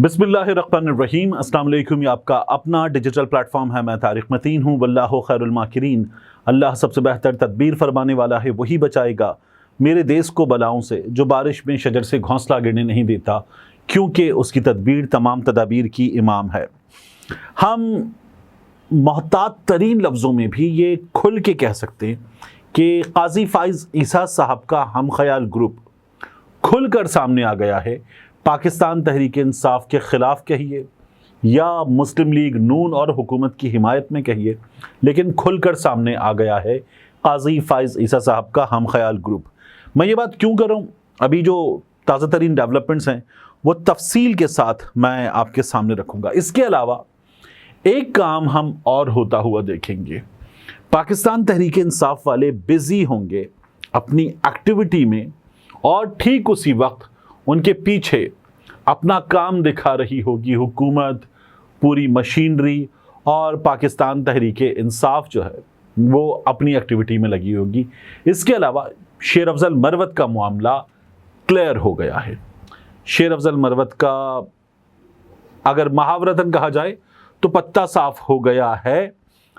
बिस्मिल्लाहिर्रहमानिर्रहीम। अस्सलाम वालेकुम। ये आपका अपना डिजिटल प्लेटफॉर्म है। मैं तारिक मतीन हूँ। वल्लाहु खैरुल माकिरीन। अल्लाह सबसे बेहतर तदबीर फरमाने वाला है, वही बचाएगा मेरे देश को बलाओं से, जो बारिश में शजर से घोंसला गिरने नहीं देता, क्योंकि उसकी तदबीर तमाम तदाबीर की इमाम है। हम मोहतात तरीन लफ्ज़ों में भी ये खुल के कह सकते हैं कि काजी फाइज ईसा साहब का हम ख्याल ग्रुप खुल कर सामने आ गया है। पाकिस्तान तहरीक इंसाफ के ख़िलाफ़ कहिए या मुस्लिम लीग नून और हुकूमत की हिमायत में कहिए, लेकिन खुल कर सामने आ गया है काजी फाइज ईसा साहब का हम ख्याल ग्रुप। मैं ये बात क्यों कर रहा हूँ, अभी जो ताज़ा तरीन डेवलपमेंट्स हैं वो तफसील के साथ मैं आपके सामने रखूँगा। इसके अलावा एक काम हम और होता हुआ देखेंगे। पाकिस्तान तहरीक इंसाफ वाले बिज़ी होंगे अपनी एक्टिविटी में, और ठीक उसी वक्त उनके पीछे अपना काम दिखा रही होगी हुकूमत, पूरी मशीनरी, और पाकिस्तान तहरीक इंसाफ जो है वो अपनी एक्टिविटी में लगी होगी। इसके अलावा शेर अफजल मरवत का मामला क्लियर हो गया है। शेर अफजल मरवत का अगर मुहावरतन कहा जाए तो पत्ता साफ हो गया है।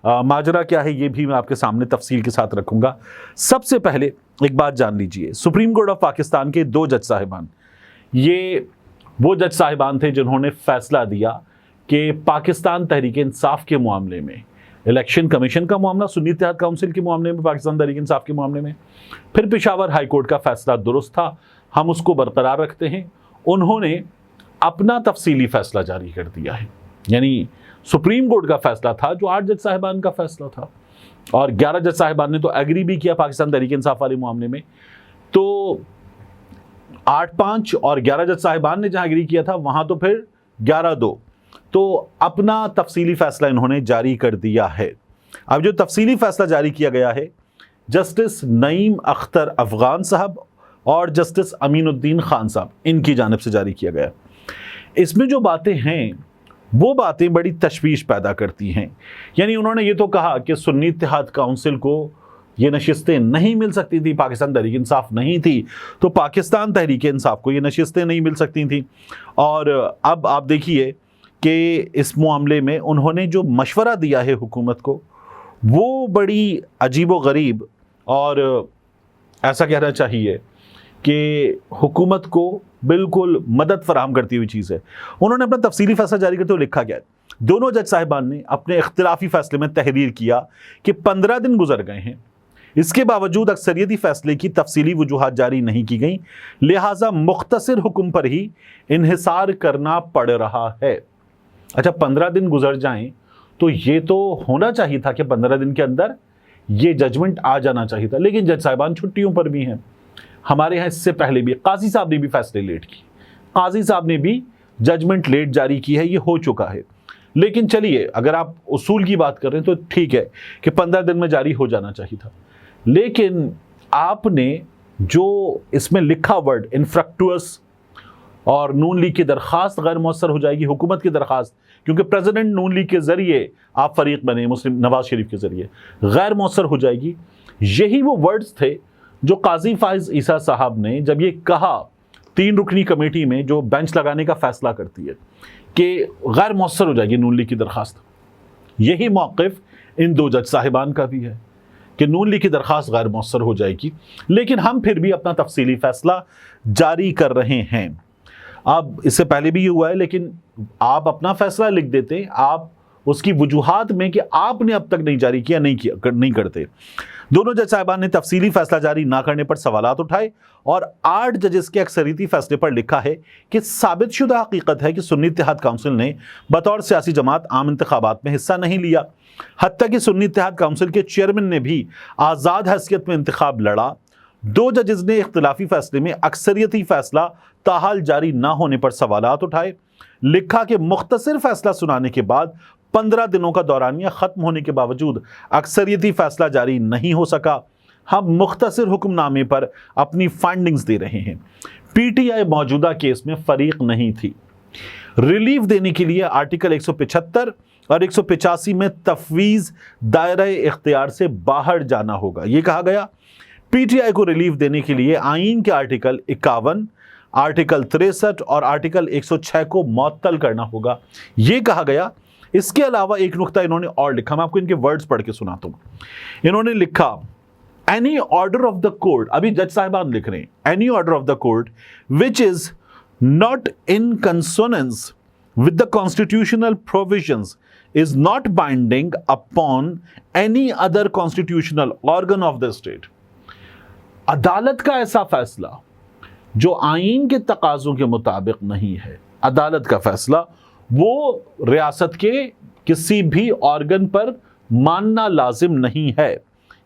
माजरा क्या है ये भी मैं आपके सामने तफसील के साथ रखूंगा। सबसे पहले एक बात जान लीजिए, सुप्रीम कोर्ट ऑफ पाकिस्तान के 2 जज साहिबान, ये वो जज साहिबान थे जिन्होंने फैसला दिया कि पाकिस्तान तहरीक इंसाफ के मामले में, इलेक्शन कमीशन का मामला, सुन्नी इत्तेहाद काउंसिल के मामले में, पाकिस्तान तहरीक इंसाफ के मामले में, फिर पेशावर हाई कोर्ट का फैसला दुरुस्त था, हम उसको बरकरार रखते हैं। उन्होंने अपना तफसीली फैसला जारी कर दिया है। यानी सुप्रीम कोर्ट का फैसला था जो 8 जज साहिबान का फैसला था, और 11 जज साहिबान ने तो एग्री भी किया पाकिस्तान तहरीक इंसाफ वाले मामले में। तो 8-5 और 11 जज साहिबान ने जहां एग्री किया था वहां तो फिर 11-2, तो अपना तफसीली फैसला इन्होंने जारी कर दिया है। अब जो तफसीली फैसला जारी किया गया है, जस्टिस नईम अख्तर अफगान साहब और जस्टिस अमीनुद्दीन खान साहब, इनकी जानिब से जारी किया गया। इसमें जो बातें हैं वो बातें बड़ी तशवीश पैदा करती हैं। यानी उन्होंने ये तो कहा कि सुन्नी इत्तेहाद काउंसिल को ये नशिस्तें नहीं मिल सकती थी, पाकिस्तान तहरीक इंसाफ नहीं थी, तो पाकिस्तान तहरीक इंसाफ को ये नशिस्तें नहीं मिल सकती थी। और अब आप देखिए कि इस मामले में उन्होंने जो मशवरा दिया है हुकूमत को, वो बड़ी अजीब व गरीब, और ऐसा कहना चाहिए कि हुकूमत को बिल्कुल मदद फराहम करती हुई चीज़ है। उन्होंने अपना तफसीली फैसला जारी करते हुए लिखा गया, दोनों जज साहिबान ने अपने इख्तिलाफी फैसले में तहरीर किया कि 15 दिन गुजर गए हैं, इसके बावजूद अक्सरियती फैसले की तफसीली वजूहात जारी नहीं की गई, लिहाजा मुख्तसर हुक्म पर ही इन्हिसार करना पड़ रहा है। अच्छा, 15 दिन गुजर जाएं तो ये तो होना चाहिए था कि 15 दिन के अंदर ये जजमेंट आ जाना चाहिए था, लेकिन जज साहिबान छुट्टियों पर भी हैं। हमारे यहाँ इससे पहले भी काजी साहब ने भी फैसले लेट किए, काजी साहब ने भी जजमेंट लेट जारी की है, ये हो चुका है। लेकिन चलिए, अगर आप उसूल की बात कर रहे हैं तो ठीक है कि 15 दिन में जारी हो जाना चाहिए था, लेकिन आपने जो इसमें लिखा वर्ड इनफ्रक्टुअस और नून लीग की दरख्वास्त गैर मौसर हो जाएगी, हुकूमत की दरख्वास्त, क्योंकि प्रेसिडेंट नून लीग के जरिए आप फरीक बने, मुस्लिम नवाज शरीफ के जरिए, गैर मौसर हो जाएगी। यही वो वर्ड्स थे जो काजी फाइज ईसा साहब ने जब ये कहा 3 रुकनी कमेटी में जो बेंच लगाने का फैसला करती है कि गैर मौसर हो जाएगी नून लीग की दरख्वास्त, यही मौक़िफ़ इन 2 जज साहिबान का भी है कि नून लीग की दरख्वास्त गैर मौसर हो जाएगी, लेकिन हम फिर भी अपना तफसीली फैसला जारी कर रहे हैं। अब इससे पहले भी ये हुआ है, लेकिन आप अपना फैसला लिख देते, आप उसकी वजूहात में कि आपने अब तक नहीं जारी किया, नहीं करते। दोनों जज साहिबान ने तफसीली फैसला जारी ना करने पर सवालात उठाए, और 8 जजेस के अक्सरियती फैसले पर लिखा है कि साबित शुदा हकीकत है कि सुन्नी इत्तेहाद काउंसिल ने बतौर सियासी जमात आम इंतखाबात में हिस्सा नहीं लिया। हत्ता कि सुन्नी इत्तेहाद काउंसिल के चेयरमैन ने भी आज़ाद हैसियत में इंतखाब लड़ा। 2 जजेस ने इख्तिलाफी फैसले में अक्सरियती फैसला ताहाल जारी ना होने पर सवालात उठाए। लिखा कि मुख्तसर फैसला सुनाने के बाद 15 दिनों का दौरानिया खत्म होने के बावजूद अक्सरियती फैसला जारी नहीं हो सका। हम मुख्तसर हुक्मनामे पर अपनी फाइंडिंग्स दे रहे हैं। पीटीआई मौजूदा केस में फरीक नहीं थी। रिलीफ देने के लिए आर्टिकल 175 और 185 में तफवीज़ दायरे इख्तियार से बाहर जाना होगा, ये कहा गया। पीटीआई को रिलीफ देने के लिए आईन के आर्टिकल 51, आर्टिकल 63 और आर्टिकल 106 को मुअत्तल करना होगा, ये कहा गया। इसके अलावा एक नुक्ता इन्होंने और लिखा, मैं आपको इनके वर्ड्स पढ़ के सुनाता हूं। इन्होंने लिखा any order of the court, अभी जज साहिबान लिख रहे हैं, any order of the court which is not in consonance with the constitutional provisions is not binding upon any other constitutional organ of the state। अदालत का ऐसा फैसला जो आईन के तकाज़ों के मुताबिक नहीं है, अदालत का फैसला वो रियासत के किसी भी ऑर्गन पर मानना लाजिम नहीं है,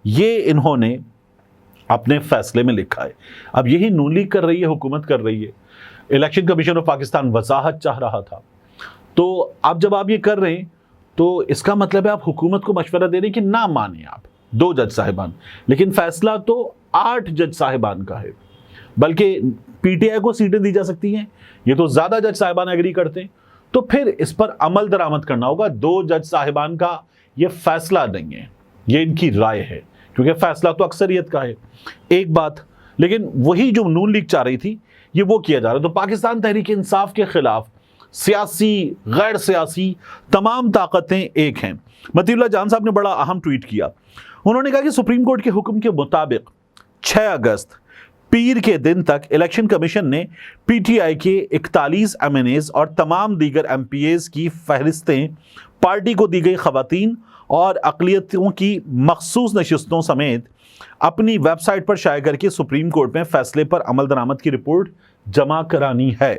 ये इन्होंने अपने फैसले में लिखा है। अब यही नून लीग कर रही है, हुकूमत कर रही है। इलेक्शन कमीशन ऑफ पाकिस्तान वजाहत चाह रहा था, तो अब जब आप ये कर रहे हैं तो इसका मतलब है आप हुकूमत को मशवरा दे रहे हैं कि ना माने आप 2 जज साहिबान, लेकिन फैसला तो 8 जज साहिबान का है, बल्कि पीटीआई को सीटें दी जा सकती हैं, ये तो ज्यादा जज साहिबान एग्री करते हैं, तो फिर इस पर अमल दरामद करना होगा। 2 जज साहिबान का ये फैसला नहीं है, ये इनकी राय है, क्योंकि फैसला तो अक्सरियत का है। एक बात, लेकिन वही जो नून लीग चाह रही थी ये वो किया जा रहा है। तो पाकिस्तान तहरीक इंसाफ के खिलाफ सियासी गैर सियासी तमाम ताकतें एक हैं। मतीउल्लाह जान साहब ने बड़ा अहम ट्वीट किया, उन्होंने कहा कि सुप्रीम कोर्ट के हुक्म के मुताबिक 6 अगस्त पीर के दिन तक इलेक्शन कमीशन ने पीटीआई के 41 एमएनएज और तमाम दीगर एमपीएज की फहरिस्तें पार्टी को दी गई खवातीन और अक़लियतों की मखसूस नशिस्तों समेत अपनी वेबसाइट पर शाया करके सुप्रीम कोर्ट में फैसले पर अमल दरामद की रिपोर्ट जमा करानी है।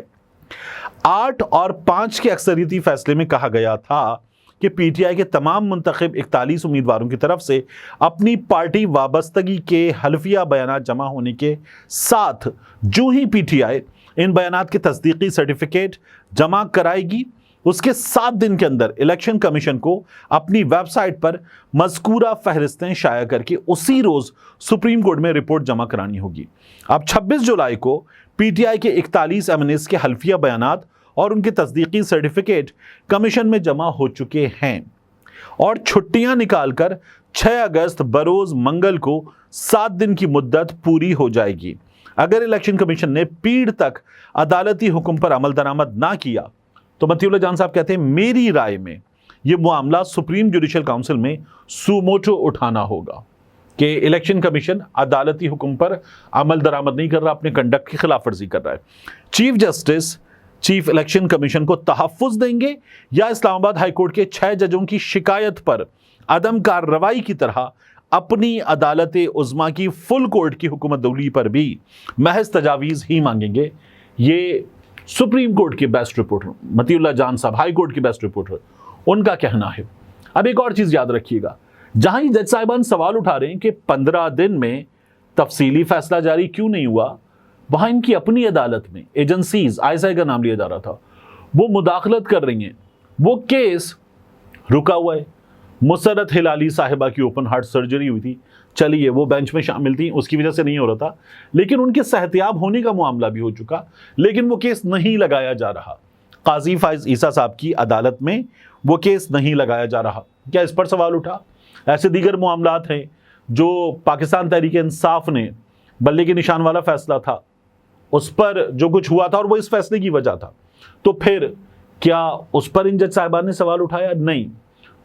8 और 5 के अक्सरियती फैसले में कहा गया था कि पीटीआई के तमाम मुंतखब 41 उम्मीदवारों की तरफ से अपनी पार्टी वाबस्तगी के हल्फिया बयानात जमा होने के साथ जो ही पीटीआई इन बयानात के तस्दीकी सर्टिफिकेट जमा कराएगी, उसके 7 दिन के अंदर इलेक्शन कमीशन को अपनी वेबसाइट पर मज़कूरा फहरिस्तें शाया करके उसी रोज सुप्रीम कोर्ट में रिपोर्ट जमा करानी होगी। अब 26 जुलाई को पीटीआई के 41 एमएनएस के हल्फिया बयानात और उनके तस्दीकी सर्टिफिकेट कमीशन में जमा हो चुके हैं और छुट्टियां निकालकर 6 अगस्त बरोज मंगल को 7 दिन की मुद्दत पूरी हो जाएगी। अगर इलेक्शन कमीशन ने पीर तक अदालती हुक्म पर अमल दरामद ना किया तो मतीउल्लाह जान साहब कहते हैं मेरी राय में यह मामला सुप्रीम जुडिशल काउंसिल में सुमोटो उठाना होगा कि इलेक्शन कमीशन अदालती हुक्म पर अमल दरामद नहीं कर रहा, अपने कंडक्ट की खिलाफ वर्जी कर रहा है। Chief justice chief election commission को तहफ़्फ़ुज़ देंगे या इस्लामाबाद हाई कोर्ट के 6 जजों की शिकायत पर अदम कार्रवाई की तरह अपनी अदालत उज़्मा की फुल कोर्ट की हुकूमत दौली पर भी महज तजावीज़ ही मांगेंगे। ये सुप्रीम कोर्ट के बेस्ट रिपोर्टर मतीउल्लाह जान साहब, हाई कोर्ट के बेस्ट रिपोर्टर, उनका कहना है। अब एक और चीज़ याद रखिएगा, जहां ही जज साहिबान सवाल उठा रहे हैं कि 15 दिन में तफसीली फैसला जारी क्यों नहीं हुआ, वहां इनकी अपनी अदालत में एजेंसीज, आईएसआई का नाम लिया जा रहा था, वो मुदाखलत कर रही हैं। वो केस रुका हुआ है। मुसरत हिलाली साहिबा की ओपन हार्ट सर्जरी हुई थी, चलिए वो बेंच में शामिल थी, उसकी वजह से नहीं हो रहा था, लेकिन उनके सेहतियाब होने का मामला भी हो चुका, लेकिन वो केस नहीं लगाया जा रहा। काजी फाइज ईसा साहब की अदालत में वो केस नहीं लगाया जा रहा। क्या इस पर सवाल उठा? ऐसे दीगर मामलात हैं जो पाकिस्तान तहरीक इंसाफ ने बल्ले के निशान वाला फैसला था, उस पर जो कुछ हुआ था और वो इस फैसले की वजह था, तो फिर क्या उस पर इन जज साहिबान ने सवाल उठाया? नहीं।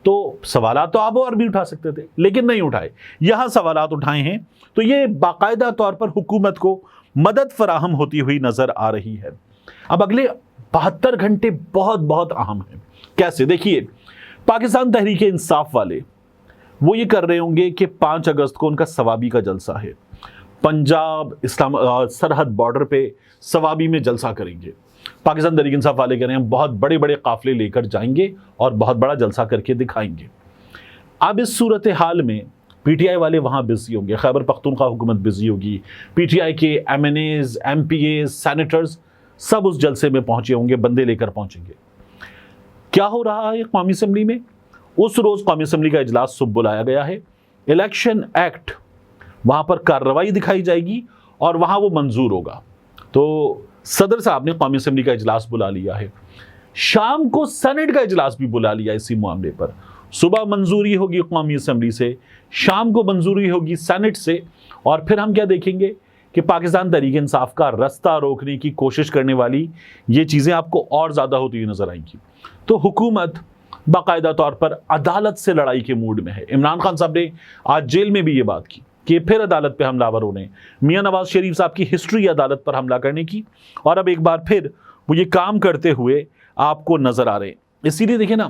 तो सवालात तो आप और भी उठा सकते थे, लेकिन नहीं उठाए। यहां सवालात उठाए हैं तो ये बाकायदा तौर पर हुकूमत को मदद फराहम होती हुई नजर आ रही है। अब अगले 72 घंटे बहुत बहुत अहम हैं। कैसे? देखिए, पाकिस्तान तहरीक इंसाफ वाले वो ये कर रहे होंगे कि 5 अगस्त को उनका सवाबी का जलसा है, पंजाब इस्लाम सरहद बॉर्डर पे सवाबी में जलसा करेंगे। पाकिस्तान तहरीक इंसाफ वाले कह रहे हैं बहुत बड़े बड़े काफिले लेकर जाएंगे और बहुत बड़ा जलसा करके दिखाएंगे। अब इस सूरत हाल में पीटीआई वाले वहाँ बिजी होंगे, खैबर पख्तूनख्वा हुकूमत बिजी होगी, पीटीआई के एमएनएज, एमपीएज, सेनेटर्स सब उस जलसे में पहुंचे होंगे, बंदे लेकर पहुंचेंगे। क्या हो रहा है कौमी असम्बली में? उस रोज कौमी असम्बली का इजलास सुबह बुलाया गया है। इलेक्शन एक्ट वहां पर कार्रवाई दिखाई जाएगी और वहां वो मंजूर होगा। तो सदर साहब ने कौमी असम्बली का इजलास बुला लिया है। शाम को सेनेट का इजलास भी बुला लिया इसी मामले पर। सुबह मंजूरी होगी कौमी असम्बली से, शाम को मंजूरी होगी सेनेट से, और फिर हम क्या देखेंगे کہ پاکستان تحریک انصاف کا رستہ روکنے کی کوشش کرنے والی یہ چیزیں آپ کو اور زیادہ ہوتی ہوئی نظر آئیں گی۔ تو حکومت باقاعدہ طور پر عدالت سے لڑائی کے موڈ میں ہے۔ عمران خان صاحب نے آج جیل میں بھی یہ بات کی کہ پھر عدالت پہ حملہ آور ہونے، میاں نواز شریف صاحب کی ہسٹری عدالت پر حملہ کرنے کی، اور اب ایک بار پھر وہ یہ کام کرتے ہوئے آپ کو نظر آ رہے ہیں۔ اسی لیے دیکھیں نا،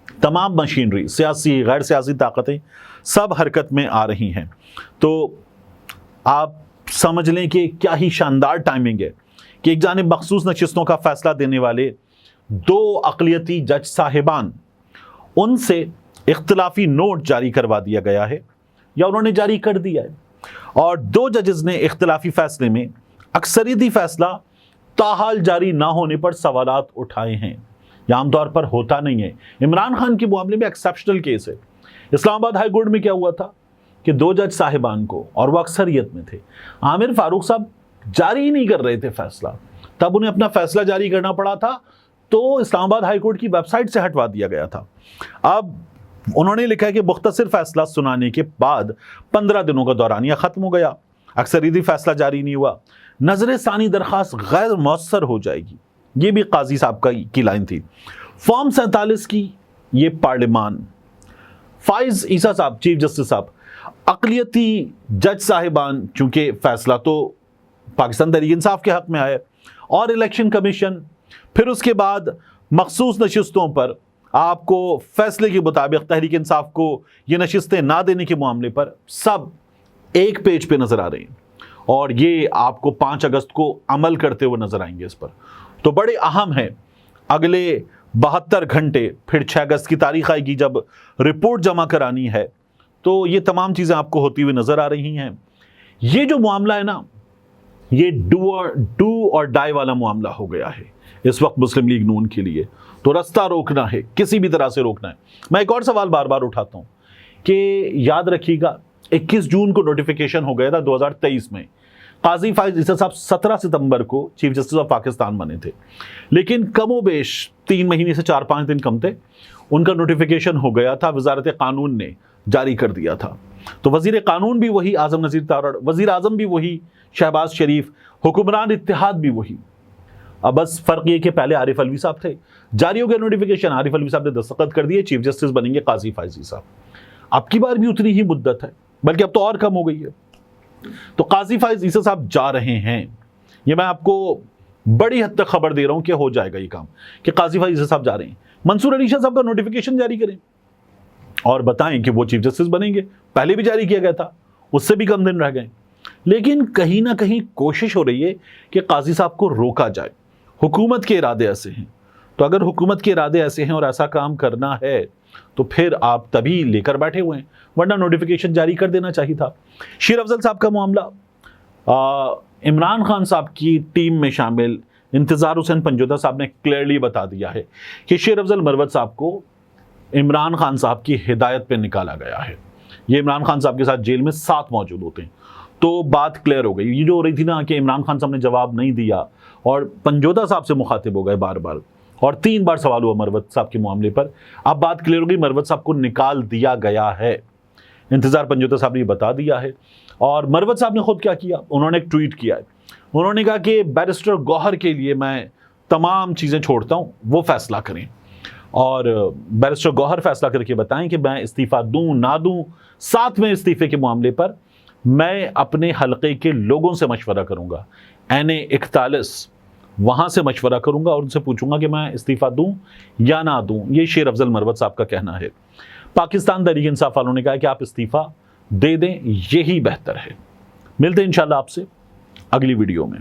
تمام مشینری، سیاسی غیر سیاسی طاقتیں سب حرکت میں آ رہی ہیں۔ تو آپ سمجھ لیں کہ کیا ہی شاندار ٹائمنگ ہے کہ ایک جانب مخصوص نشستوں کا فیصلہ دینے والے 2 اقلیتی جج صاحبان، ان سے اختلافی نوٹ جاری کروا دیا گیا ہے یا انہوں نے جاری کر دیا ہے، اور 2 ججز نے اختلافی فیصلے میں اکثریتی فیصلہ تاحال جاری نہ ہونے پر سوالات اٹھائے ہیں۔ یہ عام طور پر ہوتا نہیں ہے۔ عمران خان کے معاملے میں ایکسیپشنل کیس ہے۔ اسلام آباد ہائی کورٹ میں کیا ہوا تھا کہ 2 جج صاحبان کو، اور وہ اکثریت میں تھے، عامر فاروق صاحب جاری ہی نہیں کر رہے تھے فیصلہ، تب انہیں اپنا فیصلہ جاری کرنا پڑا تھا، تو اسلام آباد ہائی کورٹ کی ویب سائٹ سے ہٹوا دیا گیا تھا۔ اب انہوں نے لکھا ہے کہ مختصر فیصلہ سنانے کے بعد 15 دنوں کا دورانیہ ختم ہو گیا، اکثریتی فیصلہ جاری نہیں ہوا، نظر ثانی درخواست غیر مؤثر ہو جائے گی۔ یہ بھی قاضی صاحب کی لائن تھی۔ فارم 47 کی یہ پارلیمان، فائز عیسیٰ صاحب چیف جسٹس صاحب، اقلیتی جج صاحبان، چونکہ فیصلہ تو پاکستان تحریک انصاف کے حق میں آیا، اور الیکشن کمیشن، پھر اس کے بعد مخصوص نشستوں پر آپ کو فیصلے کے مطابق تحریک انصاف کو یہ نشستیں نہ دینے کے معاملے پر سب ایک پیج پہ نظر آ رہے ہیں، اور یہ آپ کو 5 اگست کو عمل کرتے ہوئے نظر آئیں گے اس پر۔ تو بڑے اہم ہیں اگلے 72 گھنٹے، پھر 6 اگست کی تاریخ آئے گی جب رپورٹ جمع کرانی ہے، تو یہ تمام چیزیں آپ کو ہوتی ہوئی نظر آ رہی ہیں۔ یہ جو معاملہ ہے نا، یہ ڈو اور ڈائی والا معاملہ ہو گیا ہے اس وقت مسلم لیگ نون کے لیے۔ تو رستہ روکنا ہے، کسی بھی طرح سے روکنا ہے۔ میں ایک اور سوال بار بار اٹھاتا ہوں کہ یاد رکھیے گا 21 جون کو نوٹیفیکیشن ہو گیا تھا 2023 میں، قاضی فائز عیسیٰ صاحب 17 ستمبر کو چیف جسٹس آف پاکستان بنے تھے، لیکن کم و بیش 3 مہینے سے 4-5 دن کم تھے، ان کا نوٹیفیکیشن ہو گیا تھا، وزارت قانون نے جاری کر دیا تھا۔ تو وزیر قانون بھی وہی اعظم نذیر تارڑ، وزیر اعظم بھی وہی شہباز شریف، حکمران اتحاد بھی وہی۔ اب بس فرق یہ کہ پہلے عارف علوی صاحب تھے، جاری ہو گیا نوٹیفیکیشن، عارف علوی صاحب نے دستخط کر دیے، چیف جسٹس بنیں گے قاضی فائز عیسیٰ۔ اب کی بار بھی اتنی ہی مدت ہے، بلکہ اب تو اور کم ہو گئی ہے۔ تو قاضی فائز عیسیٰ صاحب جا رہے ہیں، یہ میں آپ کو بڑی حد تک خبر دے رہا ہوں کہ ہو جائے گا یہ کام، کہ قاضی فائز عیسیٰ صاحب جا رہے ہیں۔ منصور علی شاہ صاحب کا نوٹیفیکیشن جاری کریں اور بتائیں کہ وہ چیف جسٹس بنیں گے، پہلے بھی جاری کیا گیا تھا، اس سے بھی کم دن رہ گئے، لیکن کہیں نہ کہیں کوشش ہو رہی ہے کہ قاضی صاحب کو روکا جائے۔ حکومت کے ارادے ایسے ہیں، تو اگر حکومت کے ارادے ایسے ہیں اور ایسا کام کرنا ہے تو پھر آپ تبھی لے کر بیٹھے ہوئے ہیں، ورنہ نوٹیفیکیشن جاری کر دینا چاہیے تھا۔ شیر افضل صاحب کا معاملہ، عمران خان صاحب کی ٹیم میں شامل انتظار حسین پنجوتا صاحب نے کلیئرلی بتا دیا ہے کہ شیر افضل مروت صاحب کو عمران خان صاحب کی ہدایت پہ نکالا گیا ہے۔ یہ عمران خان صاحب کے ساتھ جیل میں 7 موجود ہوتے ہیں، تو بات کلیئر ہو گئی۔ یہ جو ہو رہی تھی نا کہ عمران خان صاحب نے جواب نہیں دیا اور پنجوتا صاحب سے مخاطب ہو گئے بار بار، اور 3 بار سوال ہوا مروت صاحب کے معاملے پر، اب بات کلیئر ہو گئی، مروت صاحب کو نکال دیا گیا ہے۔ انتظار پنجوتا صاحب نے یہ بتا دیا ہے، اور مروت صاحب نے خود کیا کیا، انہوں نے ایک ٹویٹ کیا ہے، انہوں نے کہا کہ بیرسٹر گوہر کے لیے میں تمام چیزیں چھوڑتا ہوں، وہ فیصلہ کریں، اور بیرسٹر گوہر فیصلہ کر کے بتائیں کہ میں استعفیٰ دوں نہ دوں۔ 7ویں استعفے کے معاملے پر میں اپنے حلقے کے لوگوں سے مشورہ کروں گا، N41 وہاں سے مشورہ کروں گا اور ان سے پوچھوں گا کہ میں استعفیٰ دوں یا نہ دوں۔ یہ شیر افضل مروت صاحب کا کہنا ہے۔ پاکستان تحریک انصاف والوں نے کہا کہ آپ استعفیٰ دے دیں، یہی بہتر ہے۔ ملتے ہیں انشاءاللہ آپ سے اگلی ویڈیو میں۔